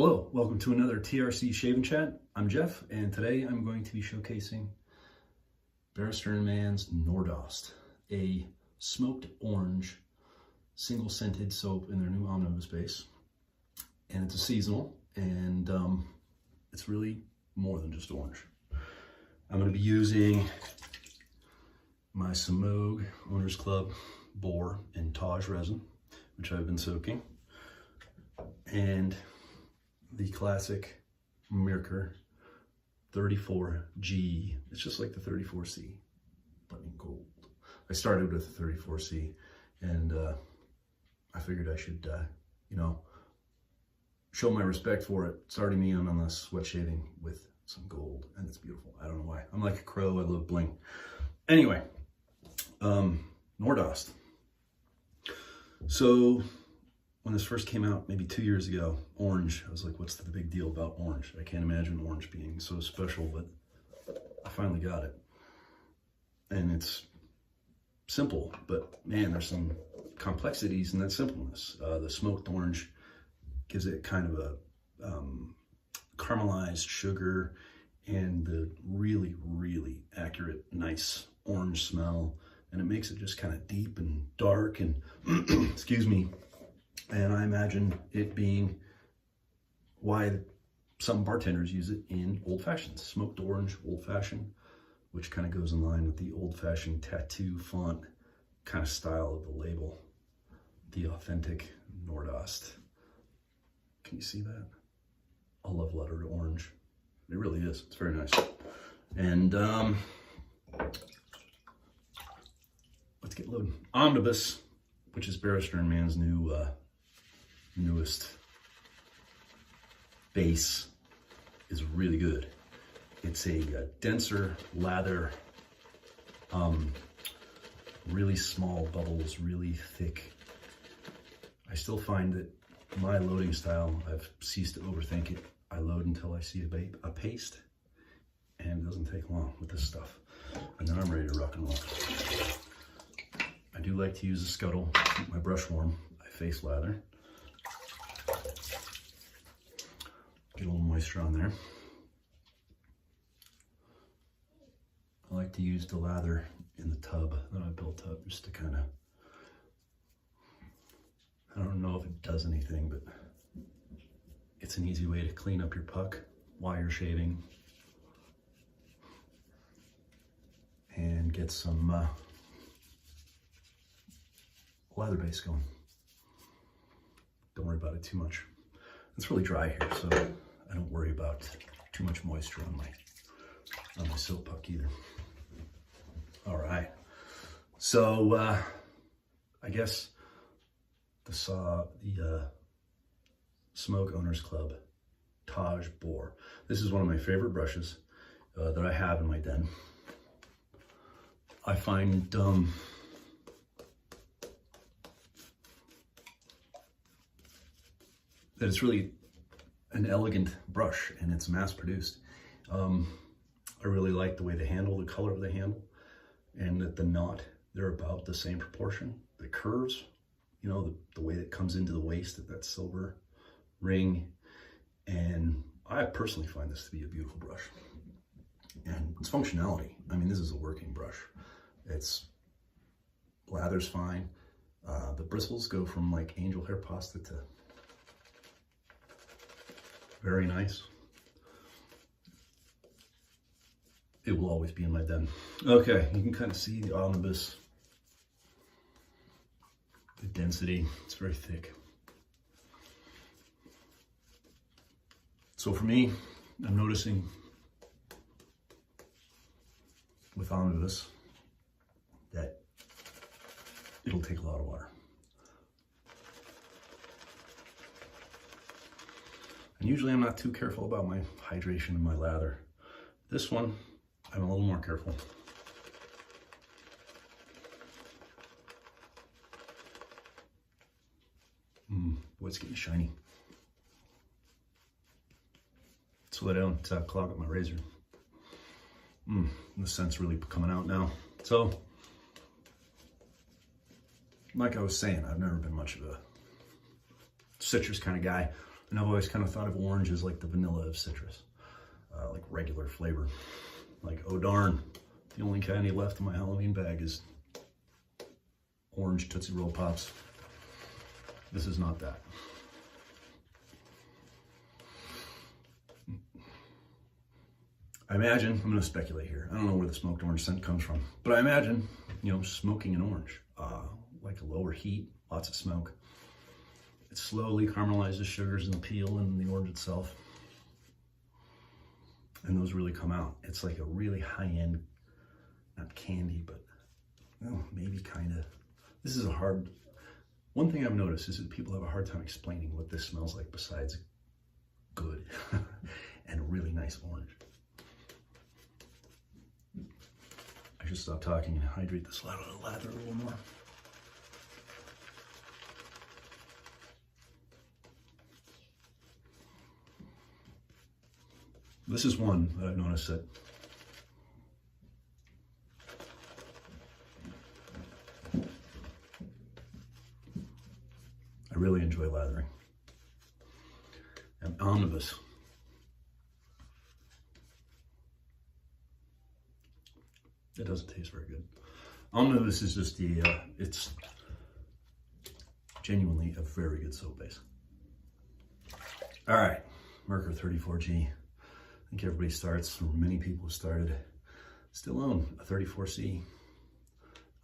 Hello, welcome to another TRC Shave and Chat. I'm Jeff, and today I'm going to be showcasing Barrister and Mann's Nordost, a smoked orange single scented soap in their new Omnibus base. And it's a seasonal, and it's really more than just orange. I'm going to be using my Semogue Owners Club Boar and Taj resin, which I've been soaking, and the classic Merkur 34G. It's just like the 34C, but in gold. I started with the 34C, and I figured I should, show my respect for it, starting me on this sweat shaving with some gold, and it's beautiful. I don't know why. I'm like a crow. I love bling. Anyway, Nordost. So when this first came out, maybe 2 years ago, orange, I was like, what's the big deal about orange? I can't imagine orange being so special, but I finally got it. And it's simple, but man, there's some complexities in that simpleness. The smoked orange gives it kind of a caramelized sugar and the really, really accurate, nice orange smell. And it makes it just kind of deep and dark and, excuse me, and I imagine it being why some bartenders use it in old fashions. Smoked orange, old fashioned, which kind of goes in line with the old fashioned tattoo font kind of style of the label. The authentic Nordost. Can you see that? A love letter to orange. It really is. It's very nice. And let's get loaded. Omnibus, which is Barrister and Mann's newest base, is really good. It's a denser lather, really small bubbles, really thick. I still find that my loading style, I've ceased to overthink it. I load until I see a paste, and it doesn't take long with this stuff. And then I'm ready to rock and roll. I do like to use a scuttle to keep my brush warm. I face lather. Get a little moisture on there. I like to use the lather in the tub that I built up just to kind of, I don't know if it does anything, but it's an easy way to clean up your puck while you're shaving and get some lather base going. Don't worry about it too much. It's really dry here, so I don't worry about too much moisture on my soap puck either. All right, so I guess the Semogue Owners Club Taj Boar. This is one of my favorite brushes that I have in my den. I find that it's really an elegant brush, and it's mass produced. I really like the way the color of the handle, and that the knot, they're about the same proportion. The curves, the way that comes into the waist of that silver ring. And I personally find this to be a beautiful brush. And its functionality, I mean, this is a working brush. It's lather's fine. The bristles go from like angel hair pasta to very nice. It will always be in my den. Okay, you can kind of see the Omnibus, the density. It's very thick. So for me, I'm noticing with Omnibus that it'll take a lot of water. And usually I'm not too careful about my hydration and my lather. This one, I'm a little more careful. Boy, it's getting shiny. So I don't clog up my razor. The scent's really coming out now. So, like I was saying, I've never been much of a citrus kind of guy. And I've always kind of thought of orange as like the vanilla of citrus, like regular flavor. Like, oh darn, the only candy left in my Halloween bag is orange Tootsie Roll Pops. This is not that. I imagine, I'm going to speculate here. I don't know where the smoked orange scent comes from, but I imagine, you know, smoking an orange, like a lower heat, lots of smoke. It slowly caramelizes sugars in the peel and the orange itself. And those really come out. It's like a really high-end, not candy, but well, maybe kind of. This is a hard, one thing I've noticed is that people have a hard time explaining what this smells like besides good and a really nice orange. I should stop talking and hydrate this lather a little more. This is one that I've noticed that I really enjoy lathering. And Omnibus. It doesn't taste very good. Omnibus is just the, it's genuinely a very good soap base. All right, Merkur 34G. I think everybody starts, or many people have started, still own a 34C.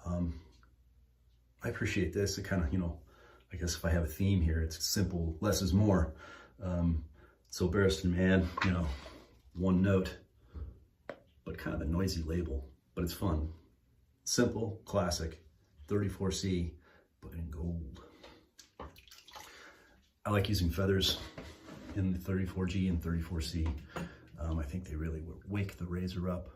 I appreciate this. It kind of, you know, I guess if I have a theme here, it's simple, less is more. So Barrister Mann, you know, one note, but kind of a noisy label. But it's fun. Simple, classic, 34C, but in gold. I like using feathers in the 34G and 34C. I think they really wake the razor up.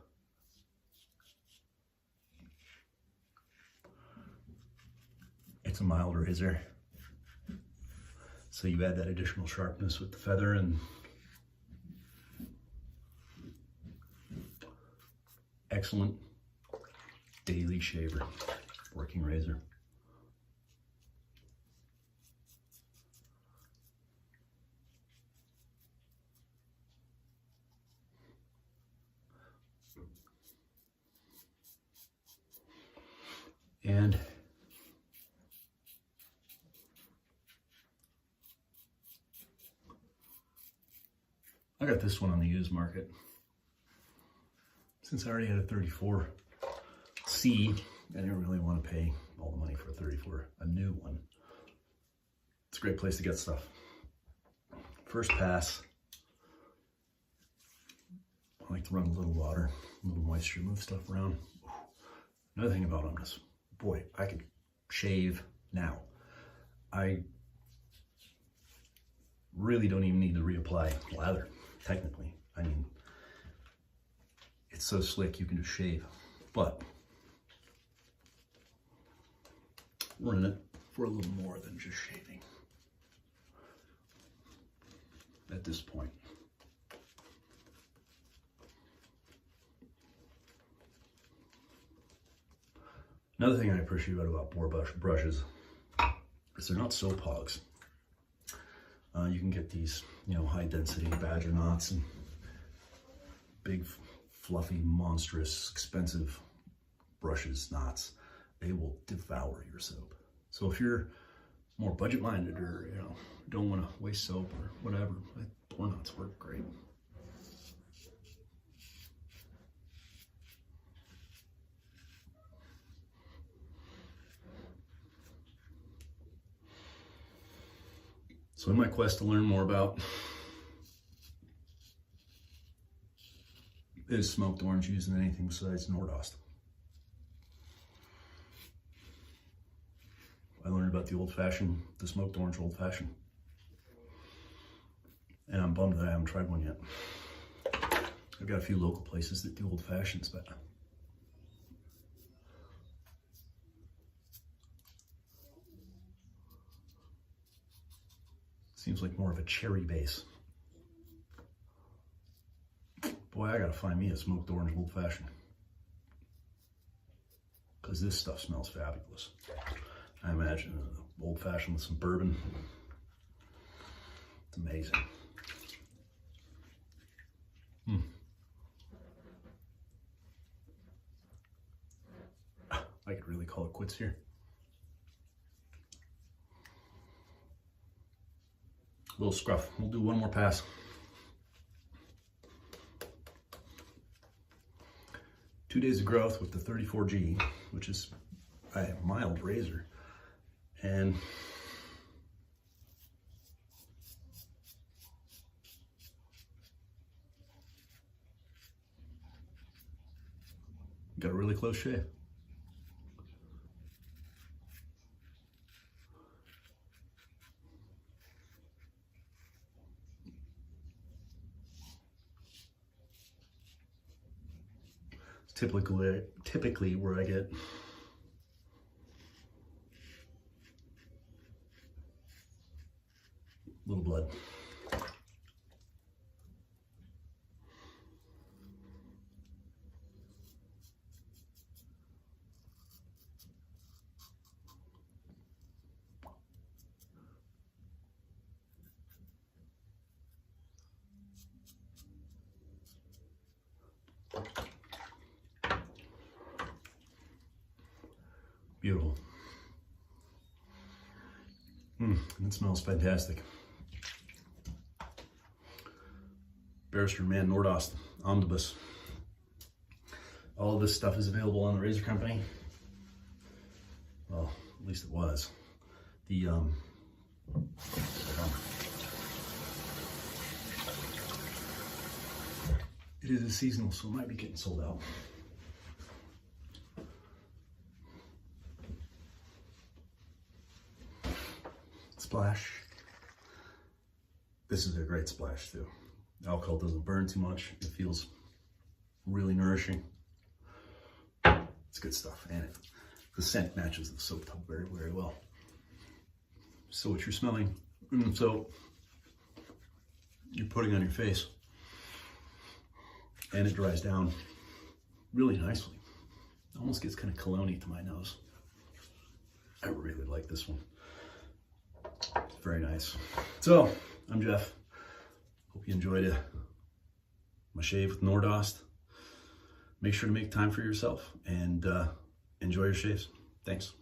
It's a mild razor. So you add that additional sharpness with the feather and excellent daily shaver, working razor. And I got this one on the used market. Since I already had a 34C, I didn't really want to pay all the money for a 34, a new one. It's a great place to get stuff. First pass, I like to run a little water, a little moisture, move stuff around. Another thing about Omnibus, boy, I could shave now. I really don't even need to reapply lather, technically. I mean, it's so slick you can just shave, but we're in it for a little more than just shaving at this point. Another thing I appreciate about Boar brushes is they're not soap hogs. You can get these, you know, high density badger knots and big, fluffy, monstrous, expensive brushes, knots. They will devour your soap. So if you're more budget minded or, you know, don't want to waste soap or whatever, Boar knots work great. So in my quest to learn more about is smoked orange used in anything besides Nordost. I learned about the old-fashioned, the smoked orange old-fashioned. And I'm bummed that I haven't tried one yet. I've got a few local places that do old-fashions, but seems like more of a cherry base. Boy, I gotta find me a smoked orange old-fashioned, because this stuff smells fabulous. I imagine an old-fashioned with some bourbon, It's amazing. I could really call it quits here. A little scruff. We'll do one more pass. Two days of growth with the 34G, which is a mild razor. And got a really close shave. Typically where I get a little blood. Beautiful. It smells fantastic. Barrister, Mann, Nordost, Omnibus. All of this stuff is available on the Razor Company. Well, at least it was. It is a seasonal, so it might be getting sold out. Splash. This is a great splash too. The alcohol doesn't burn too much. It feels really nourishing. It's good stuff, and the scent matches the soap tub very, very well. So what you're smelling, so you're putting on your face, and it dries down really nicely. It almost gets kind of cologne-y to my nose. I really like this one. Very nice. So, I'm Jeff. Hope you enjoyed my shave with Nordost. Make sure to make time for yourself and enjoy your shaves. Thanks.